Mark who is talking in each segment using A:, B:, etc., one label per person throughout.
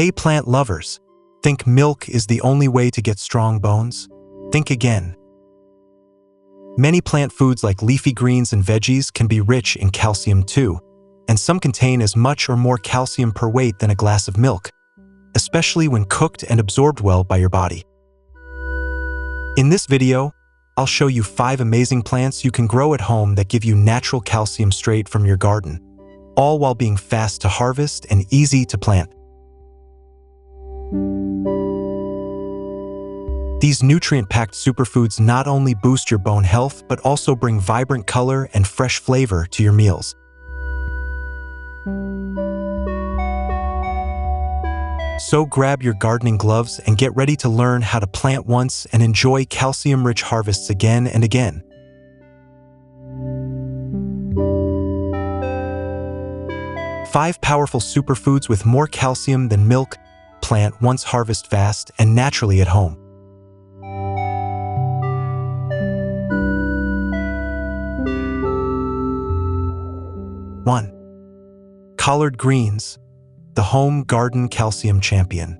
A: Hey plant lovers, think milk is the only way to get strong bones? Think again. Many plant foods like leafy greens and veggies can be rich in calcium too, and some contain as much or more calcium per weight than a glass of milk, especially when cooked and absorbed well by your body. In this video, I'll show you 5 amazing plants you can grow at home that give you natural calcium straight from your garden, all while being fast to harvest and easy to plant. These nutrient-packed superfoods not only boost your bone health, but also bring vibrant color and fresh flavor to your meals. So grab your gardening gloves and get ready to learn how to plant once and enjoy calcium-rich harvests again and again. Five powerful superfoods with more calcium than milk. Plant once, harvest fast and naturally at home. One, collard greens, the home garden calcium champion.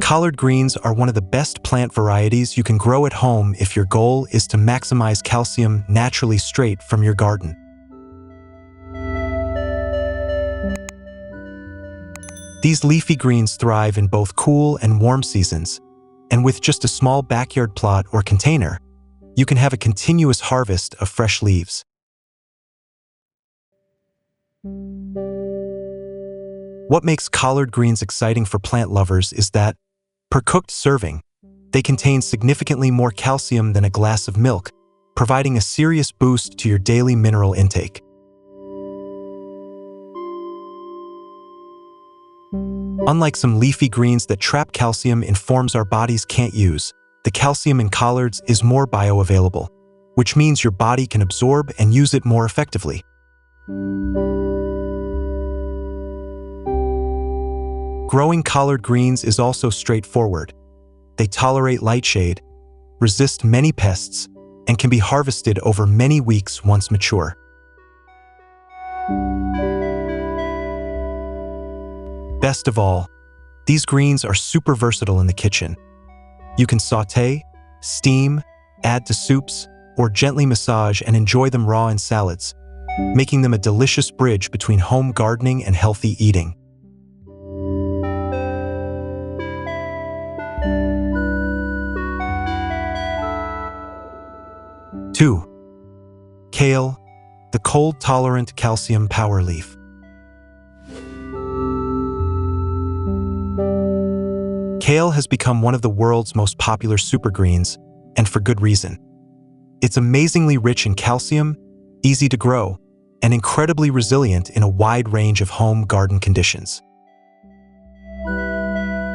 A: Collard greens are one of the best plant varieties you can grow at home if your goal is to maximize calcium naturally straight from your garden. These leafy greens thrive in both cool and warm seasons, and with just a small backyard plot or container, you can have a continuous harvest of fresh leaves. What makes collard greens exciting for plant lovers is that, per cooked serving, they contain significantly more calcium than a glass of milk, providing a serious boost to your daily mineral intake. Unlike some leafy greens that trap calcium in forms our bodies can't use, the calcium in collards is more bioavailable, which means your body can absorb and use it more effectively. Growing collard greens is also straightforward. They tolerate light shade, resist many pests, and can be harvested over many weeks once mature. Best of all, these greens are super versatile in the kitchen. You can sauté, steam, add to soups, or gently massage and enjoy them raw in salads, making them a delicious bridge between home gardening and healthy eating. Two, kale, the cold-tolerant calcium Powerleaf. Kale has become one of the world's most popular supergreens, and for good reason. It's amazingly rich in calcium, easy to grow, and incredibly resilient in a wide range of home garden conditions.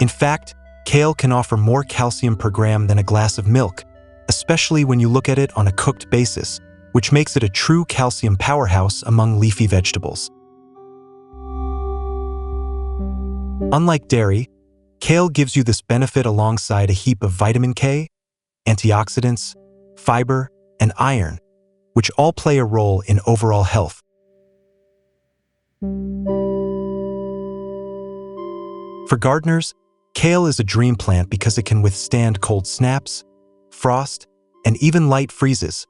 A: In fact, kale can offer more calcium per gram than a glass of milk, especially when you look at it on a cooked basis, which makes it a true calcium powerhouse among leafy vegetables. Unlike dairy, kale gives you this benefit alongside a heap of vitamin K, antioxidants, fiber, and iron, which all play a role in overall health. For gardeners, kale is a dream plant because it can withstand cold snaps, frost, and even light freezes,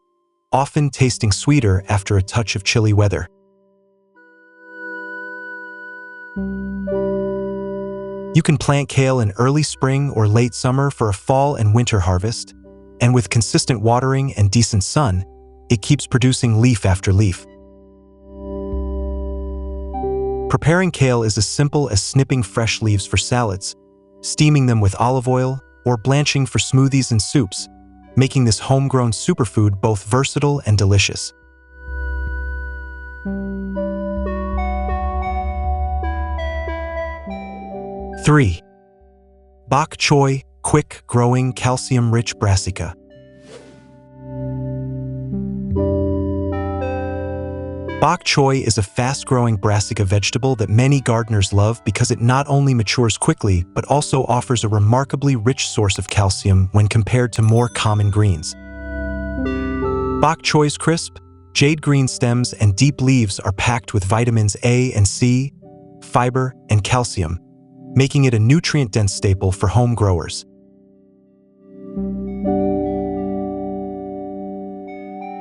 A: often tasting sweeter after a touch of chilly weather. You can plant kale in early spring or late summer for a fall and winter harvest, and with consistent watering and decent sun, it keeps producing leaf after leaf. Preparing kale is as simple as snipping fresh leaves for salads, steaming them with olive oil, or blanching for smoothies and soups, making this homegrown superfood both versatile and delicious. Three, bok choy, quick-growing, calcium-rich Brassica. Bok choy is a fast-growing Brassica vegetable that many gardeners love because it not only matures quickly, but also offers a remarkably rich source of calcium when compared to more common greens. Bok choy's crisp, Jade green stems and deep leaves are packed with vitamins A and C, fiber, and calcium, making it a nutrient-dense staple for home growers.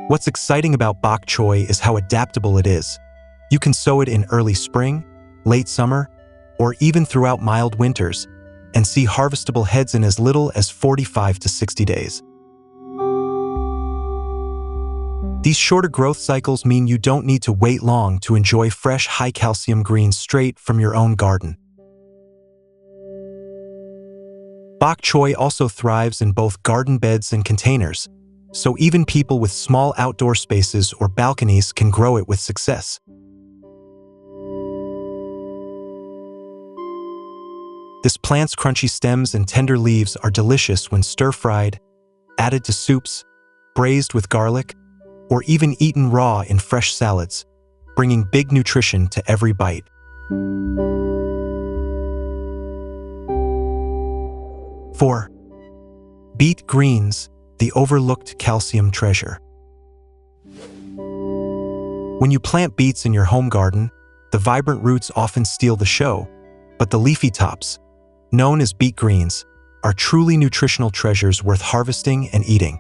A: What's exciting about bok choy is how adaptable it is. You can sow it in early spring, late summer, or even throughout mild winters, and see harvestable heads in as little as 45 to 60 days. These shorter growth cycles mean you don't need to wait long to enjoy fresh, high-calcium greens straight from your own garden. Bok choy also thrives in both garden beds and containers, so even people with small outdoor spaces or balconies can grow it with success. This plant's crunchy stems and tender leaves are delicious when stir-fried, added to soups, braised with garlic, or even eaten raw in fresh salads, bringing big nutrition to every bite. Four, beet greens, the overlooked calcium treasure. When you plant beets in your home garden, the vibrant roots often steal the show, but the leafy tops, known as beet greens, are truly nutritional treasures worth harvesting and eating.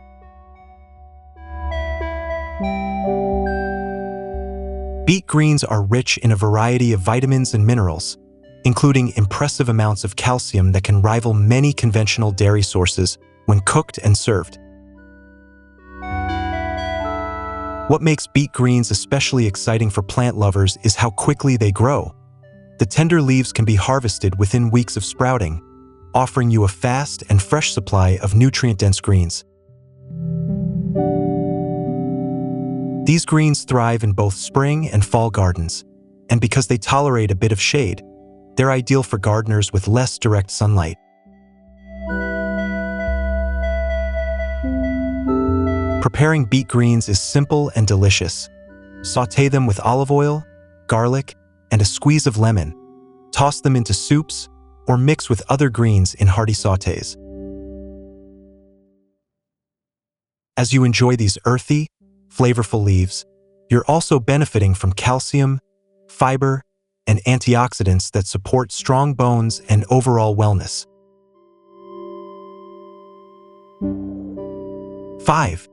A: Beet greens are rich in a variety of vitamins and minerals, including impressive amounts of calcium that can rival many conventional dairy sources when cooked and served. What makes beet greens especially exciting for plant lovers is how quickly they grow. The tender leaves can be harvested within weeks of sprouting, offering you a fast and fresh supply of nutrient-dense greens. These greens thrive in both spring and fall gardens, and because they tolerate a bit of shade, they're ideal for gardeners with less direct sunlight. Preparing beet greens is simple and delicious. Sauté them with olive oil, garlic, and a squeeze of lemon. Toss them into soups or mix with other greens in hearty sautés. As you enjoy these earthy, flavorful leaves, you're also benefiting from calcium, fiber, and antioxidants that support strong bones and overall wellness. 5.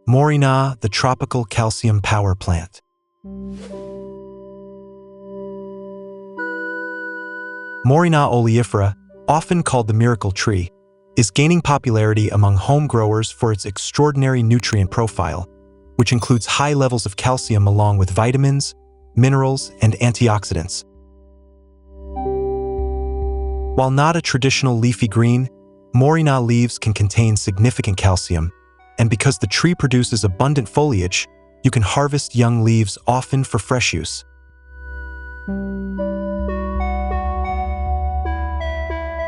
A: Moringa, the tropical calcium power plant. Moringa oleifera, often called the miracle tree, is gaining popularity among home growers for its extraordinary nutrient profile, which includes high levels of calcium along with vitamins, minerals, and antioxidants. While not a traditional leafy green, Moringa leaves can contain significant calcium, and because the tree produces abundant foliage, you can harvest young leaves often for fresh use.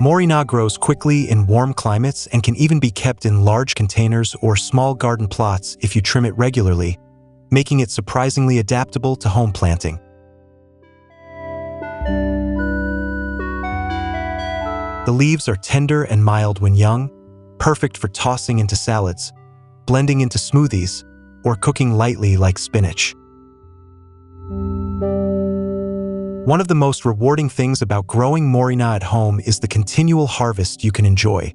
A: Moringa grows quickly in warm climates and can even be kept in large containers or small garden plots if you trim it regularly, making it surprisingly adaptable to home planting. The leaves are tender and mild when young, perfect for tossing into salads, blending into smoothies, or cooking lightly like spinach. One of the most rewarding things about growing Moringa at home is the continual harvest you can enjoy.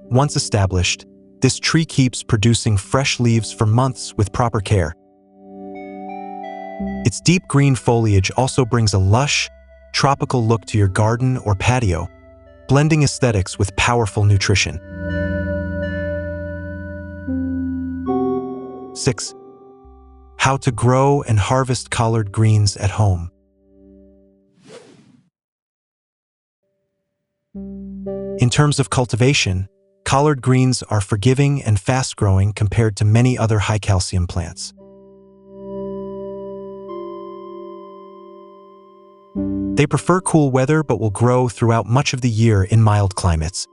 A: Once established, this tree keeps producing fresh leaves for months with proper care. Its deep green foliage also brings a lush, tropical look to your garden or patio, blending aesthetics with powerful nutrition. 6. How to grow and harvest collard greens at home. In terms of cultivation, collard greens are forgiving and fast-growing compared to many other high-calcium plants. They prefer cool weather but will grow throughout much of the year in mild climates,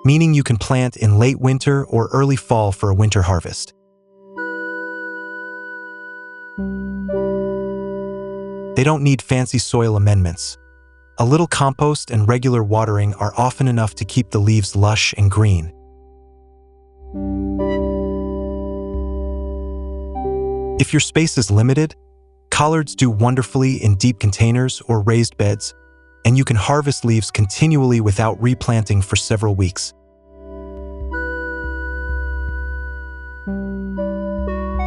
A: meaning you can plant in late winter or early fall for a winter harvest. They don't need fancy soil amendments. A little compost and regular watering are often enough to keep the leaves lush and green. If your space is limited, collards do wonderfully in deep containers or raised beds, and you can harvest leaves continually without replanting for several weeks.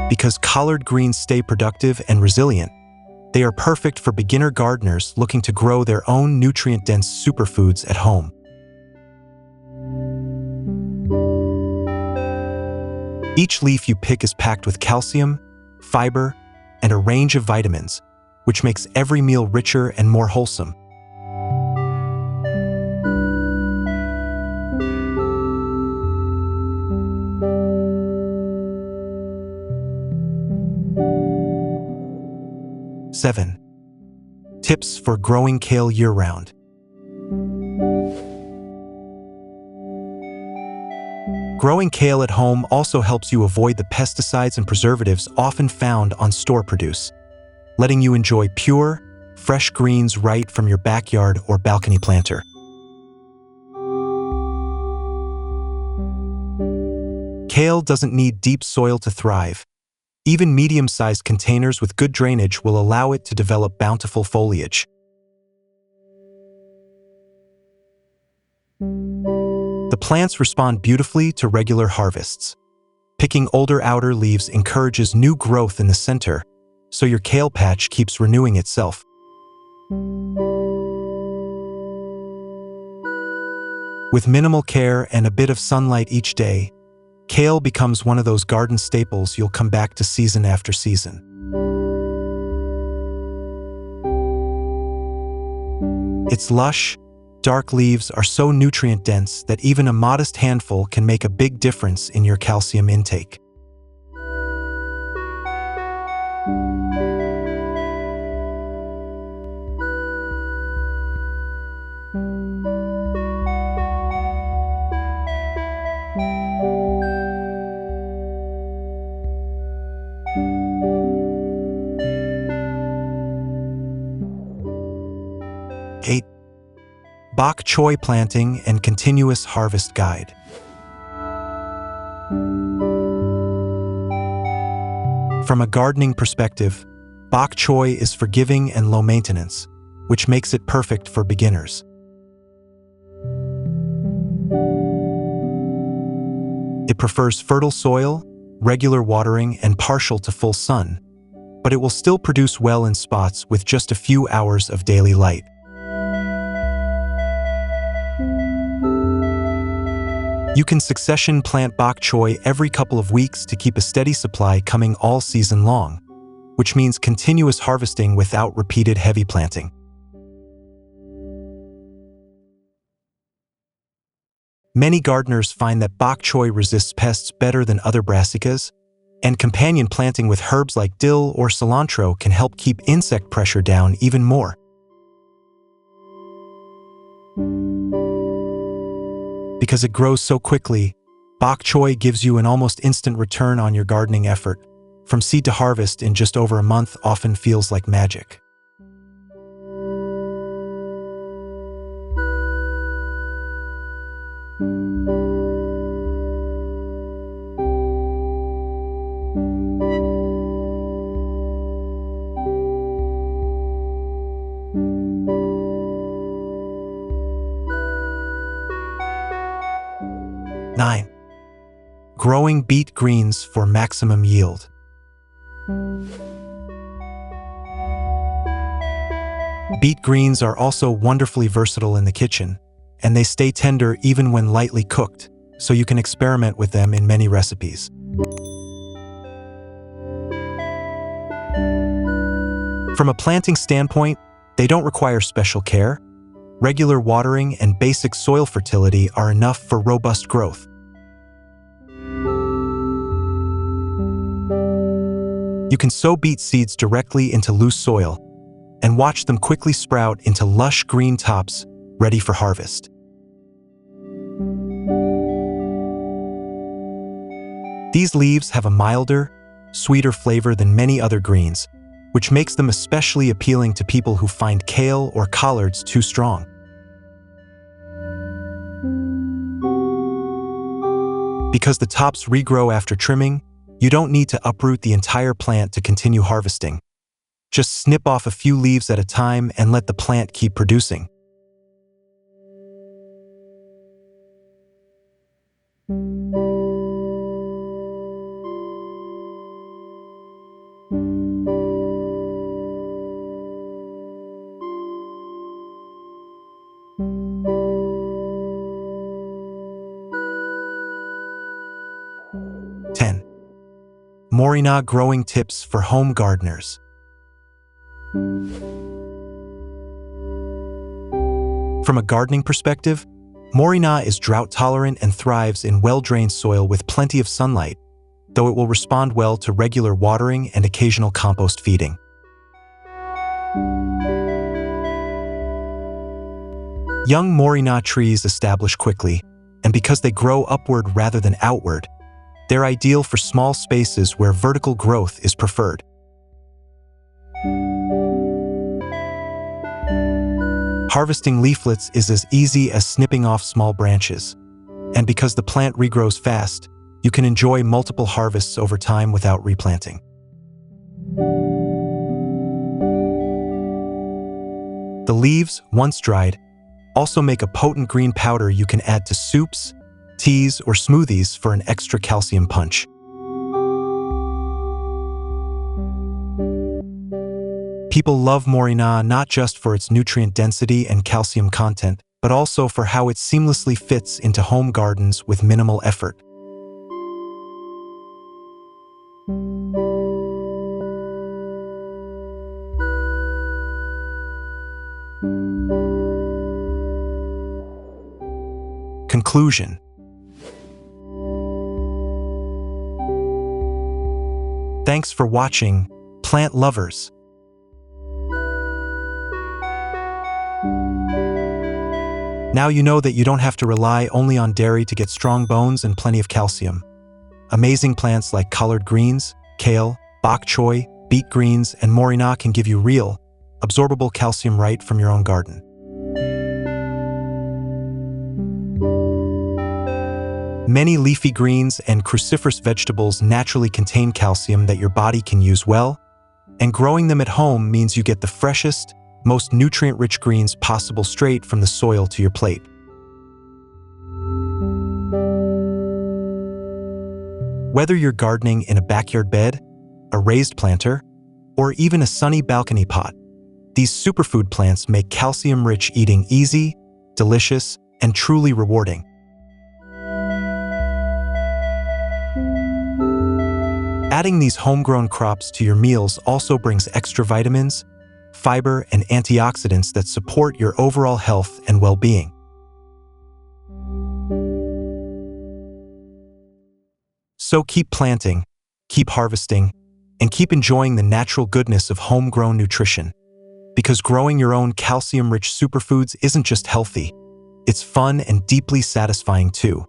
A: Because collard greens stay productive and resilient, they are perfect for beginner gardeners looking to grow their own nutrient-dense superfoods at home. Each leaf you pick is packed with calcium, fiber, and a range of vitamins, which makes every meal richer and more wholesome. Seven. Tips for growing kale year-round. Growing kale at home also helps you avoid the pesticides and preservatives often found on store produce, letting you enjoy pure, fresh greens right from your backyard or balcony planter. Kale doesn't need deep soil to thrive. Even medium-sized containers with good drainage will allow it to develop bountiful foliage. The plants respond beautifully to regular harvests. Picking older outer leaves encourages new growth in the center, so your kale patch keeps renewing itself. With minimal care and a bit of sunlight each day, kale becomes one of those garden staples you'll come back to season after season. Its lush, dark leaves are so nutrient-dense that even a modest handful can make a big difference in your calcium intake. Eight. Bok choy planting and continuous harvest guide. From a gardening perspective, bok choy is forgiving and low maintenance, which makes it perfect for beginners. It prefers fertile soil, regular watering, and partial to full sun, but it will still produce well in spots with just a few hours of daily light. You can succession plant bok choy every couple of weeks to keep a steady supply coming all season long, which means continuous harvesting without repeated heavy planting. Many gardeners find that bok choy resists pests better than other brassicas, and companion planting with herbs like dill or cilantro can help keep insect pressure down even more. Because it grows so quickly, bok choy gives you an almost instant return on your gardening effort. From seed to harvest in just over a month often feels like magic. Nine. Growing beet greens for maximum yield. Beet greens are also wonderfully versatile in the kitchen, and they stay tender even when lightly cooked, so you can experiment with them in many recipes. From a planting standpoint, they don't require special care. Regular watering and basic soil fertility are enough for robust growth. You can sow beet seeds directly into loose soil and watch them quickly sprout into lush green tops ready for harvest. These leaves have a milder, sweeter flavor than many other greens, which makes them especially appealing to people who find kale or collards too strong. Because the tops regrow after trimming, You don't need to uproot the entire plant to continue harvesting. Just snip off a few leaves at a time and let the plant keep producing. Moringa growing tips for home gardeners. From a gardening perspective, Moringa is drought-tolerant and thrives in well-drained soil with plenty of sunlight, though it will respond well to regular watering and occasional compost feeding. Young Moringa trees establish quickly, and because they grow upward rather than outward, they're ideal for small spaces where vertical growth is preferred. Harvesting leaflets is as easy as snipping off small branches, and because the plant regrows fast, you can enjoy multiple harvests over time without replanting. The leaves, once dried, also make a potent green powder you can add to soups, teas, or smoothies for an extra calcium punch. People love Moringa not just for its nutrient density and calcium content, but also for how it seamlessly fits into home gardens with minimal effort. Conclusion. Thanks for watching, plant lovers. Now you know that you don't have to rely only on dairy to get strong bones and plenty of calcium. Amazing plants like collard greens, kale, bok choy, beet greens, and moringa can give you real, absorbable calcium right from your own garden. Many leafy greens and cruciferous vegetables naturally contain calcium that your body can use well, and growing them at home means you get the freshest, most nutrient-rich greens possible straight from the soil to your plate. Whether you're gardening in a backyard bed, a raised planter, or even a sunny balcony pot, these superfood plants make calcium-rich eating easy, delicious, and truly rewarding. Adding these homegrown crops to your meals also brings extra vitamins, fiber, and antioxidants that support your overall health and well-being. So keep planting, keep harvesting, and keep enjoying the natural goodness of homegrown nutrition. Because growing your own calcium-rich superfoods isn't just healthy, it's fun and deeply satisfying too.